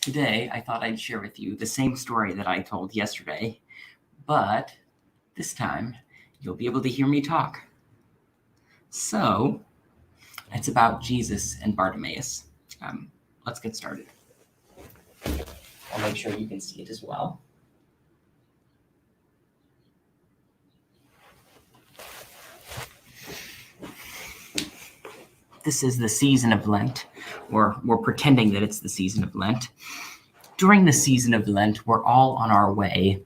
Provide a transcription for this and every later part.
Today, I thought I'd share with you the same story that I told yesterday, but this time you'll be able to hear me talk. So, it's about Jesus and Bartimaeus. Let's get started. I'll make sure you can see it as well. This is the season of Lent, or we're pretending that it's the season of Lent. During the season of Lent, we're all on our way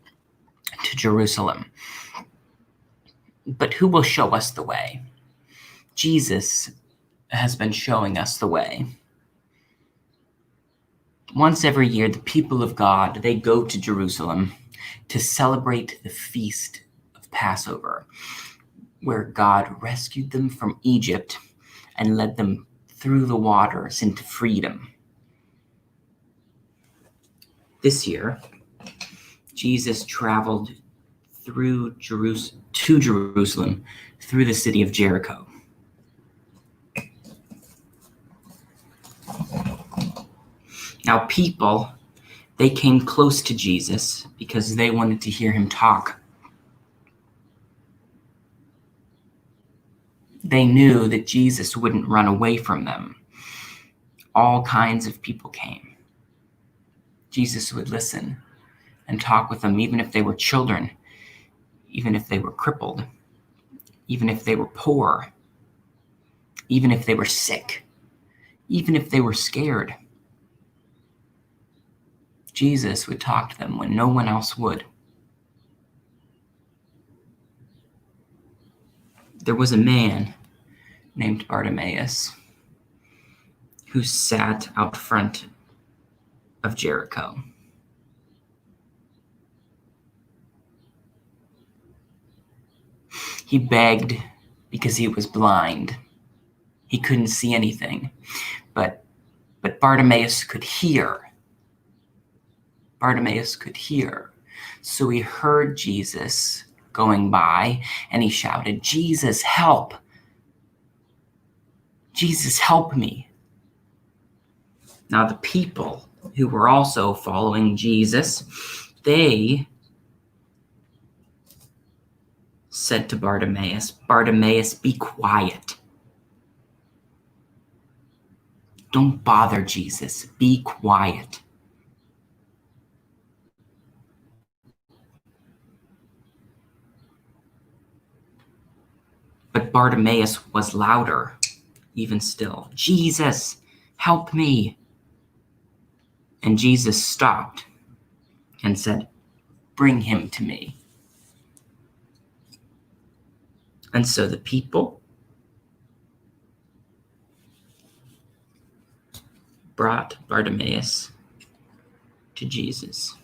to Jerusalem. But who will show us the way? Jesus has been showing us the way. Once every year, the people of God, they go to Jerusalem to celebrate the feast of Passover, where God rescued them from Egypt and led them through the waters into freedom. This year, Jesus traveled to Jerusalem through the city of Jericho. Now, people, they came close to Jesus because they wanted to hear him talk. They knew that Jesus wouldn't run away from them. All kinds of people came. Jesus would listen and talk with them, even if they were children, even if they were crippled, even if they were poor, even if they were sick, even if they were scared. Jesus would talk to them when no one else would. There was a man named Bartimaeus who sat out front of Jericho. He begged because he was blind. He couldn't see anything, but Bartimaeus could hear. Bartimaeus could hear. So he heard Jesus going by and he shouted, "Jesus, help! Jesus, help me!" Now the people who were also following Jesus, they said to Bartimaeus, "Bartimaeus, be quiet. Don't bother Jesus. Be quiet." But Bartimaeus was louder, even still. "Jesus, help me." And Jesus stopped and said, "Bring him to me." And so the people brought Bartimaeus to Jesus.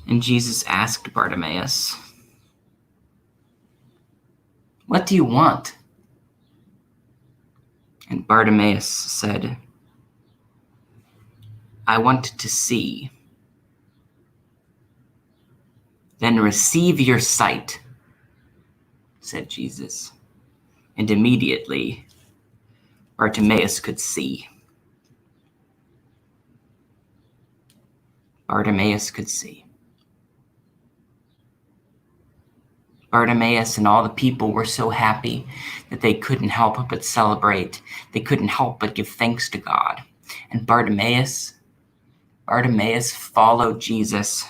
And Jesus asked Bartimaeus, "What do you want?" And Bartimaeus said, "I want to see." "Then receive your sight," said Jesus. And immediately Bartimaeus could see. Bartimaeus could see. Bartimaeus and all the people were so happy that they couldn't help but celebrate. They couldn't help but give thanks to God. And Bartimaeus followed Jesus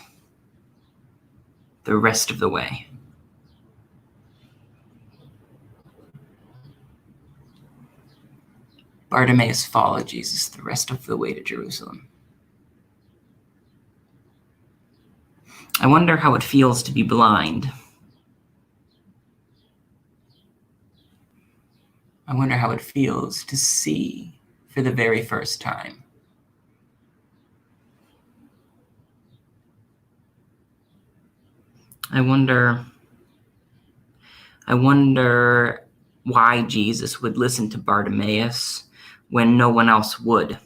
the rest of the way. Bartimaeus followed Jesus the rest of the way to Jerusalem. I wonder how it feels to be blind. I wonder how it feels to see for the very first time. I wonder why Jesus would listen to Bartimaeus when no one else would.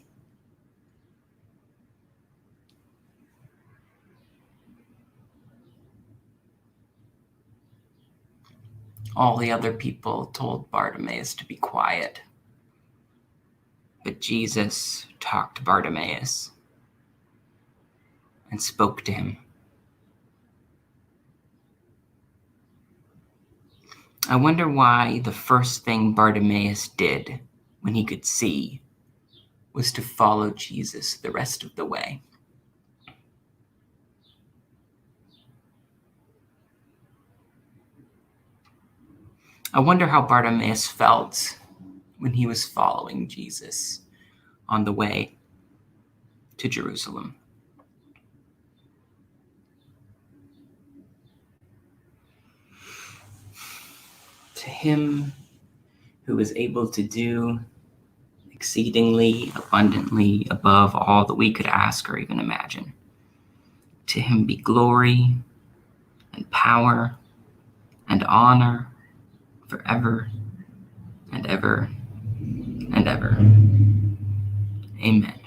All the other people told Bartimaeus to be quiet. But Jesus talked to Bartimaeus and spoke to him. I wonder why the first thing Bartimaeus did when he could see was to follow Jesus the rest of the way. I wonder how Bartimaeus felt when he was following Jesus on the way to Jerusalem. To him who is able to do exceedingly abundantly above all that we could ask or even imagine, to him be glory and power and honor forever and ever and ever. Amen.